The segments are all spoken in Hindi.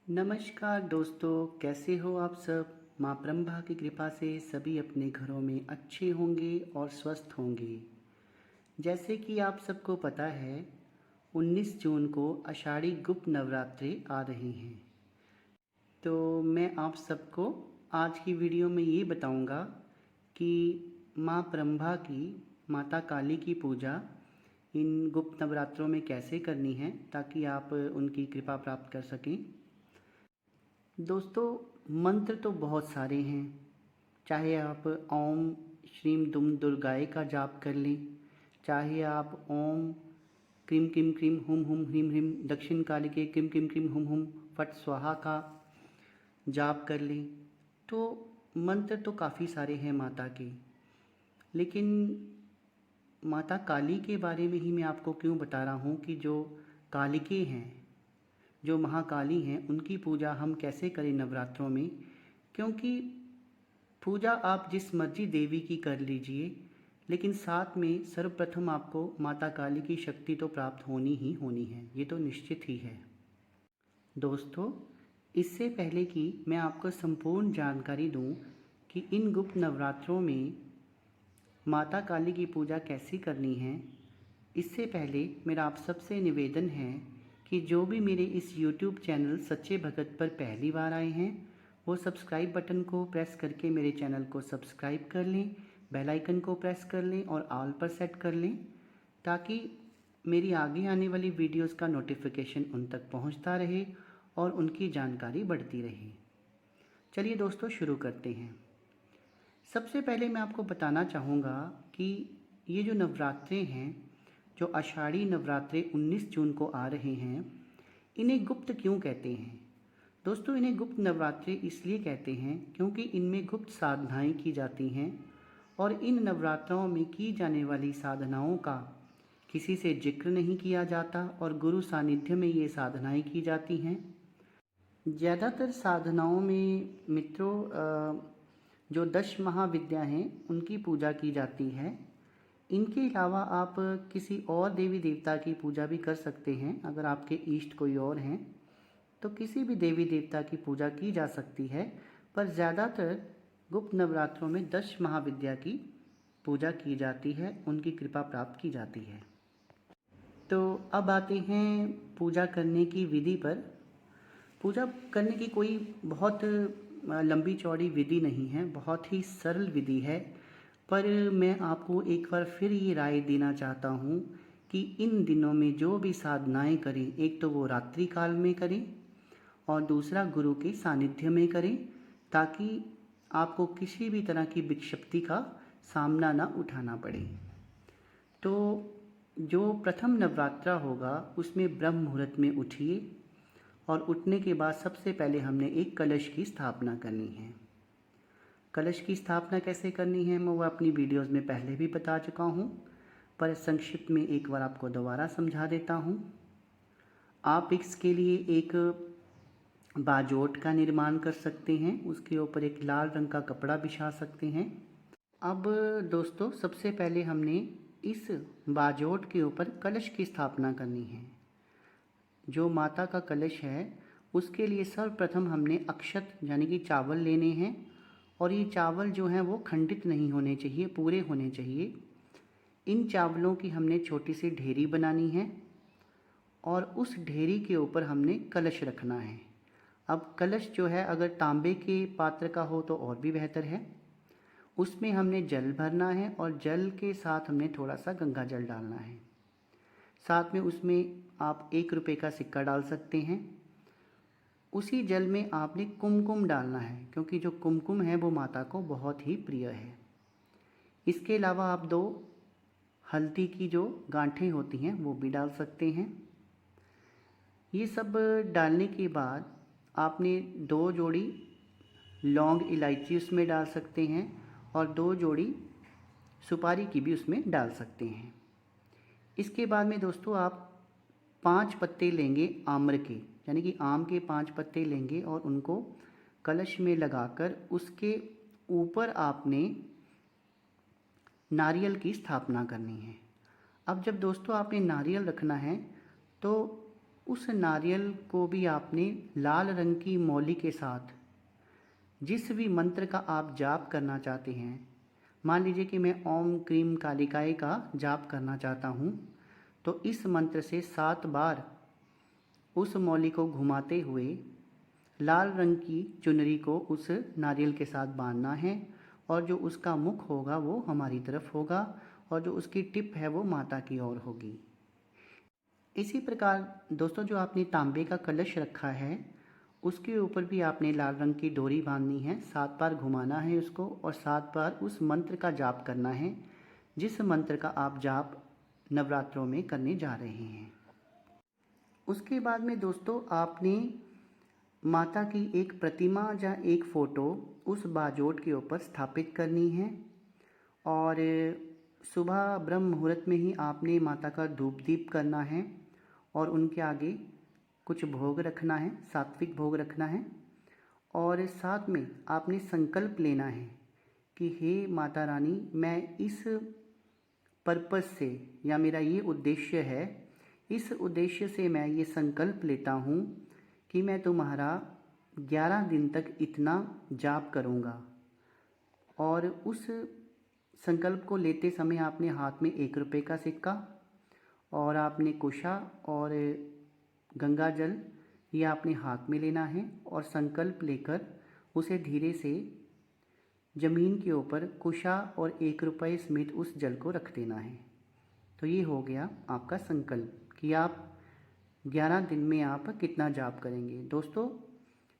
नमस्कार दोस्तों, कैसे हो आप सब। माँ ब्रह्मा की कृपा से सभी अपने घरों में अच्छे होंगे और स्वस्थ होंगे। जैसे कि आप सबको पता है, 19 जून को आषाढ़ी गुप्त नवरात्रि आ रही हैं। तो मैं आप सबको आज की वीडियो में ये बताऊंगा कि माँ ब्रह्मा की, माता काली की पूजा इन गुप्त नवरात्रों में कैसे करनी है, ताकि आप उनकी कृपा प्राप्त कर सकें। दोस्तों, मंत्र तो बहुत सारे हैं। चाहे आप ओम श्रीम दुम दुर्गाय का जाप कर लें, चाहे आप ओम क्रीम क्रीम क्रीम हुम हुम ह्रीम ह्रीम दक्षिण काली के क्रीम क्रीम क्रीम हुम हुम फट स्वाहा का जाप कर लें। तो मंत्र तो काफ़ी सारे हैं माता के, लेकिन माता काली के बारे में ही मैं आपको क्यों बता रहा हूँ कि जो कालिके हैं, जो महाकाली हैं, उनकी पूजा हम कैसे करें नवरात्रों में। क्योंकि पूजा आप जिस मर्जी देवी की कर लीजिए, लेकिन साथ में सर्वप्रथम आपको माता काली की शक्ति तो प्राप्त होनी ही होनी है, ये तो निश्चित ही है। दोस्तों, इससे पहले कि मैं आपको संपूर्ण जानकारी दूं कि इन गुप्त नवरात्रों में माता काली की पूजा कैसे करनी है, इससे पहले मेरा आप सबसे निवेदन है कि जो भी मेरे इस YouTube चैनल सच्चे भगत पर पहली बार आए हैं, वो सब्सक्राइब बटन को प्रेस करके मेरे चैनल को सब्सक्राइब कर लें, बेल आइकन को प्रेस कर लें और ऑल पर सेट कर लें, ताकि मेरी आगे आने वाली वीडियोस का नोटिफिकेशन उन तक पहुंचता रहे और उनकी जानकारी बढ़ती रहे। चलिए दोस्तों, शुरू करते हैं। सबसे पहले मैं आपको बताना चाहूँगा कि ये जो नवरात्रे हैं, जो आषाढ़ी नवरात्रे 19 जून को आ रहे हैं, इन्हें गुप्त क्यों कहते हैं। दोस्तों, इन्हें गुप्त नवरात्रे इसलिए कहते हैं क्योंकि इनमें गुप्त साधनाएं की जाती हैं और इन नवरात्रों में की जाने वाली साधनाओं का किसी से जिक्र नहीं किया जाता और गुरु सानिध्य में ये साधनाएं की जाती हैं। ज़्यादातर साधनाओं में मित्रों, जो 10 महाविद्या हैं उनकी पूजा की जाती है। इनके अलावा आप किसी और देवी देवता की पूजा भी कर सकते हैं। अगर आपके इष्ट कोई और हैं तो किसी भी देवी देवता की पूजा की जा सकती है, पर ज़्यादातर गुप्त नवरात्रों में 10 महाविद्या की पूजा की जाती है, उनकी कृपा प्राप्त की जाती है। तो अब आते हैं पूजा करने की विधि पर। पूजा करने की कोई बहुत लंबी चौड़ी विधि नहीं है, बहुत ही सरल विधि है। पर मैं आपको एक बार फिर ये राय देना चाहता हूँ कि इन दिनों में जो भी साधनाएं करें, एक तो वो रात्रि काल में करें और दूसरा गुरु के सानिध्य में करें, ताकि आपको किसी भी तरह की विक्षिप्ति का सामना ना उठाना पड़े। तो जो प्रथम नवरात्रा होगा उसमें ब्रह्म मुहूर्त में उठिए और उठने के बाद सबसे पहले हमने एक कलश की स्थापना करनी है। कलश की स्थापना कैसे करनी है मैं वो अपनी वीडियोस में पहले भी बता चुका हूँ, पर संक्षिप्त में एक बार आपको दोबारा समझा देता हूँ। आप इसके लिए एक बाजोट का निर्माण कर सकते हैं, उसके ऊपर एक लाल रंग का कपड़ा बिछा सकते हैं। अब दोस्तों, सबसे पहले हमने इस बाजोट के ऊपर कलश की स्थापना करनी है। जो माता का कलश है उसके लिए सर्वप्रथम हमने अक्षत यानी कि चावल लेने हैं, और ये चावल जो हैं वो खंडित नहीं होने चाहिए, पूरे होने चाहिए। इन चावलों की हमने छोटी सी ढेरी बनानी है और उस ढेरी के ऊपर हमने कलश रखना है। अब कलश जो है अगर तांबे के पात्र का हो तो और भी बेहतर है। उसमें हमने जल भरना है और जल के साथ हमने थोड़ा सा गंगा जल डालना है। साथ में उसमें आप 1 रुपये का सिक्का डाल सकते हैं। उसी जल में आपने कुमकुम डालना है, क्योंकि जो कुमकुम है वो माता को बहुत ही प्रिय है। इसके अलावा आप 2 हल्दी की जो गांठें होती हैं वो भी डाल सकते हैं। ये सब डालने के बाद आपने 2 जोड़ी लौंग इलायची उसमें डाल सकते हैं और 2 जोड़ी सुपारी की भी उसमें डाल सकते हैं। इसके बाद में दोस्तों आप 5 पत्ते लेंगे आम्र के, यानी कि आम के 5 पत्ते लेंगे और उनको कलश में लगाकर उसके ऊपर आपने नारियल की स्थापना करनी है। अब जब दोस्तों आपने नारियल रखना है तो उस नारियल को भी आपने लाल रंग की मौली के साथ जिस भी मंत्र का आप जाप करना चाहते हैं, मान लीजिए कि मैं ओम क्रीम कालिकाय का जाप करना चाहता हूँ, तो इस मंत्र से 7 बार उस मौली को घुमाते हुए लाल रंग की चुनरी को उस नारियल के साथ बांधना है और जो उसका मुख होगा वो हमारी तरफ होगा और जो उसकी टिप है वो माता की ओर होगी। इसी प्रकार दोस्तों, जो आपने तांबे का कलश रखा है उसके ऊपर भी आपने लाल रंग की डोरी बांधनी है, 7 बार घुमाना है उसको और 7 बार उस मंत्र का जाप करना है जिस मंत्र का आप जाप नवरात्रों में करने जा रहे हैं। उसके बाद में दोस्तों, आपने माता की एक प्रतिमा या एक फ़ोटो उस बाजोट के ऊपर स्थापित करनी है और सुबह ब्रह्म मुहूर्त में ही आपने माता का धूप दीप करना है और उनके आगे कुछ भोग रखना है, सात्विक भोग रखना है और साथ में आपने संकल्प लेना है कि हे माता रानी, मैं इस पर्पस से या मेरा ये उद्देश्य है, इस उद्देश्य से मैं ये संकल्प लेता हूँ कि मैं तुम्हारा 11 दिन तक इतना जाप करूँगा। और उस संकल्प को लेते समय आपने हाथ में 1 रुपये का सिक्का और आपने कुशा और गंगा जल ये आपने हाथ में लेना है और संकल्प लेकर उसे धीरे से ज़मीन के ऊपर कुशा और 1 रुपये समेत उस जल को रख देना है। तो ये हो गया आपका संकल्प कि आप 11 दिन में आप कितना जाप करेंगे। दोस्तों,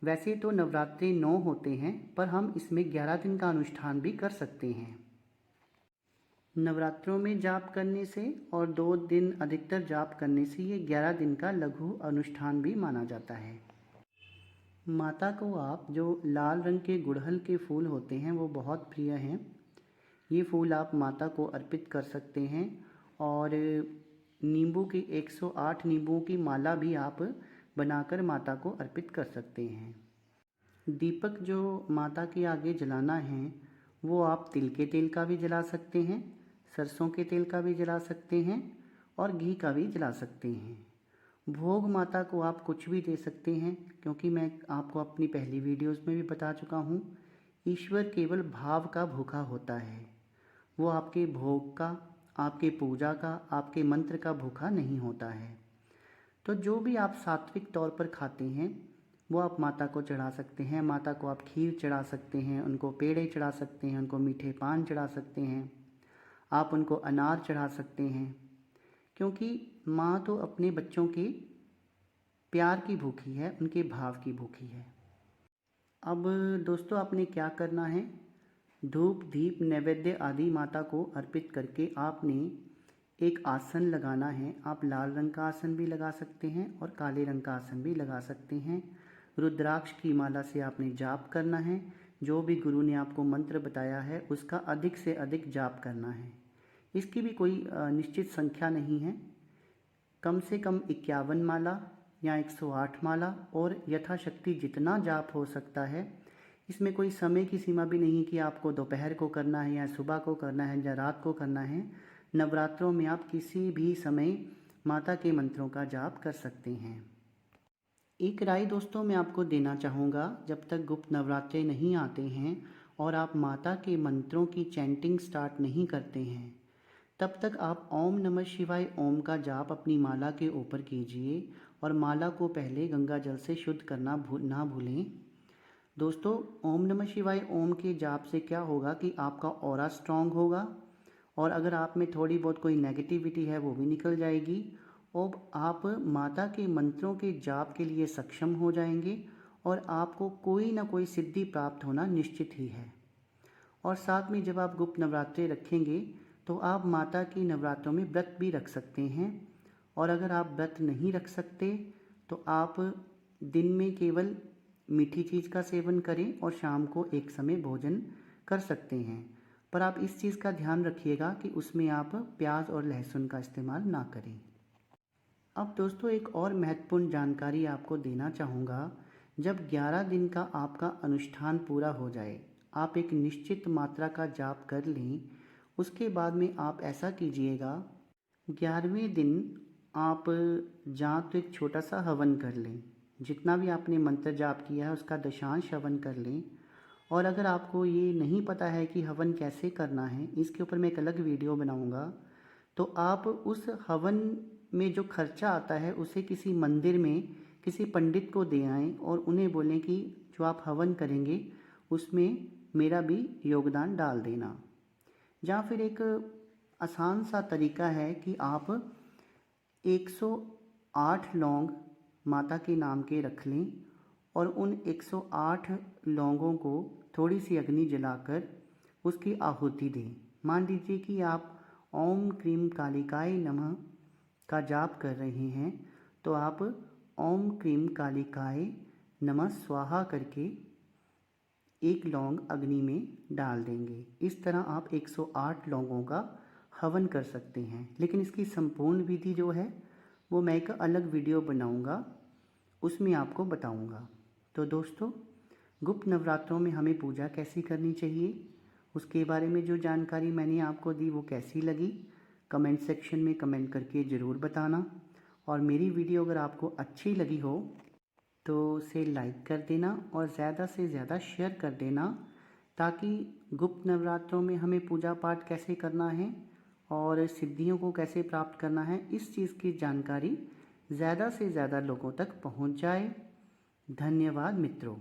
वैसे तो नवरात्रि 9 होते हैं पर हम इसमें 11 दिन का अनुष्ठान भी कर सकते हैं। नवरात्रों में जाप करने से और 2 दिन अधिकतर जाप करने से ये 11 दिन का लघु अनुष्ठान भी माना जाता है। माता को आप जो लाल रंग के गुड़हल के फूल होते हैं वो बहुत प्रिय हैं। ये फूल आप माता को अर्पित कर सकते हैं और नींबू की 108 नींबुओं की माला भी आप बनाकर माता को अर्पित कर सकते हैं। दीपक जो माता के आगे जलाना है वो आप तिल के तेल का भी जला सकते हैं, सरसों के तेल का भी जला सकते हैं और घी का भी जला सकते हैं। भोग माता को आप कुछ भी दे सकते हैं, क्योंकि मैं आपको अपनी पहली वीडियोस में भी बता चुका हूँ, ईश्वर केवल भाव का भूखा होता है। वो आपके भोग का, आपके पूजा का, आपके मंत्र का भूखा नहीं होता है। तो जो भी आप सात्विक तौर पर खाते हैं वो आप माता को चढ़ा सकते हैं। माता को आप खीर चढ़ा सकते हैं, उनको पेड़े चढ़ा सकते हैं, उनको मीठे पान चढ़ा सकते हैं, आप उनको अनार चढ़ा सकते हैं, क्योंकि माँ तो अपने बच्चों के प्यार की भूखी है, उनके भाव की भूखी है। अब दोस्तों, आपने क्या करना है, धूप दीप नैवेद्य आदि माता को अर्पित करके आपने एक आसन लगाना है। आप लाल रंग का आसन भी लगा सकते हैं और काले रंग का आसन भी लगा सकते हैं। रुद्राक्ष की माला से आपने जाप करना है। जो भी गुरु ने आपको मंत्र बताया है उसका अधिक से अधिक जाप करना है। इसकी भी कोई निश्चित संख्या नहीं है, कम से कम 51 माला या 108 माला और यथाशक्ति जितना जाप हो सकता है। इसमें कोई समय की सीमा भी नहीं कि आपको दोपहर को करना है या सुबह को करना है या रात को करना है। नवरात्रों में आप किसी भी समय माता के मंत्रों का जाप कर सकते हैं। एक राय दोस्तों मैं आपको देना चाहूँगा, जब तक गुप्त नवरात्रे नहीं आते हैं और आप माता के मंत्रों की चैंटिंग स्टार्ट नहीं करते हैं, तब तक आप ओम नमः शिवाय ओम का जाप अपनी माला के ऊपर कीजिए और माला को पहले गंगा जल से शुद्ध करना ना भूलें। दोस्तों, ओम नमः शिवाय ओम के जाप से क्या होगा कि आपका ऑरा स्ट्रांग होगा और अगर आप में थोड़ी बहुत कोई नेगेटिविटी है वो भी निकल जाएगी और आप माता के मंत्रों के जाप के लिए सक्षम हो जाएंगे और आपको कोई ना कोई सिद्धि प्राप्त होना निश्चित ही है। और साथ में जब आप गुप्त नवरात्रे रखेंगे तो आप माता की नवरात्रों में व्रत भी रख सकते हैं और अगर आप व्रत नहीं रख सकते तो आप दिन में केवल मीठी चीज़ का सेवन करें और शाम को एक समय भोजन कर सकते हैं। पर आप इस चीज़ का ध्यान रखिएगा कि उसमें आप प्याज और लहसुन का इस्तेमाल ना करें। अब दोस्तों, एक और महत्वपूर्ण जानकारी आपको देना चाहूँगा। जब 11 दिन का आपका अनुष्ठान पूरा हो जाए, आप एक निश्चित मात्रा का जाप कर लें, उसके बाद में आप ऐसा कीजिएगा, 11वें दिन आप जां तो एक छोटा सा हवन कर लें। जितना भी आपने मंत्र जाप किया है उसका दशांश हवन कर लें। और अगर आपको ये नहीं पता है कि हवन कैसे करना है, इसके ऊपर मैं एक अलग वीडियो बनाऊंगा। तो आप उस हवन में जो खर्चा आता है उसे किसी मंदिर में किसी पंडित को दे आएँ और उन्हें बोलें कि जो आप हवन करेंगे उसमें मेरा भी योगदान डाल देना। या फिर एक आसान सा तरीका है कि आप 108 लौंग माता के नाम के रख लें और उन 108 लौंगों को थोड़ी सी अग्नि जलाकर उसकी आहुति दें। मान लीजिए कि आप ओम क्रीम कालिकाय नमः का जाप कर रहे हैं, तो आप ओम क्रीम कालिकाय नमः स्वाहा करके एक लौंग अग्नि में डाल देंगे। इस तरह आप 108 लौंगों का हवन कर सकते हैं। लेकिन इसकी संपूर्ण विधि जो है वो मैं एक अलग वीडियो बनाऊंगा, उसमें आपको बताऊंगा। तो दोस्तों, गुप्त नवरात्रों में हमें पूजा कैसी करनी चाहिए, उसके बारे में जो जानकारी मैंने आपको दी वो कैसी लगी, कमेंट सेक्शन में कमेंट करके ज़रूर बताना। और मेरी वीडियो अगर आपको अच्छी लगी हो तो उसे लाइक कर देना और ज़्यादा से ज़्यादा शेयर कर देना, ताकि गुप्त नवरात्रों में हमें पूजा पाठ कैसे करना है और सिद्धियों को कैसे प्राप्त करना है, इस चीज़ की जानकारी ज़्यादा से ज़्यादा लोगों तक पहुंच जाए। धन्यवाद मित्रों।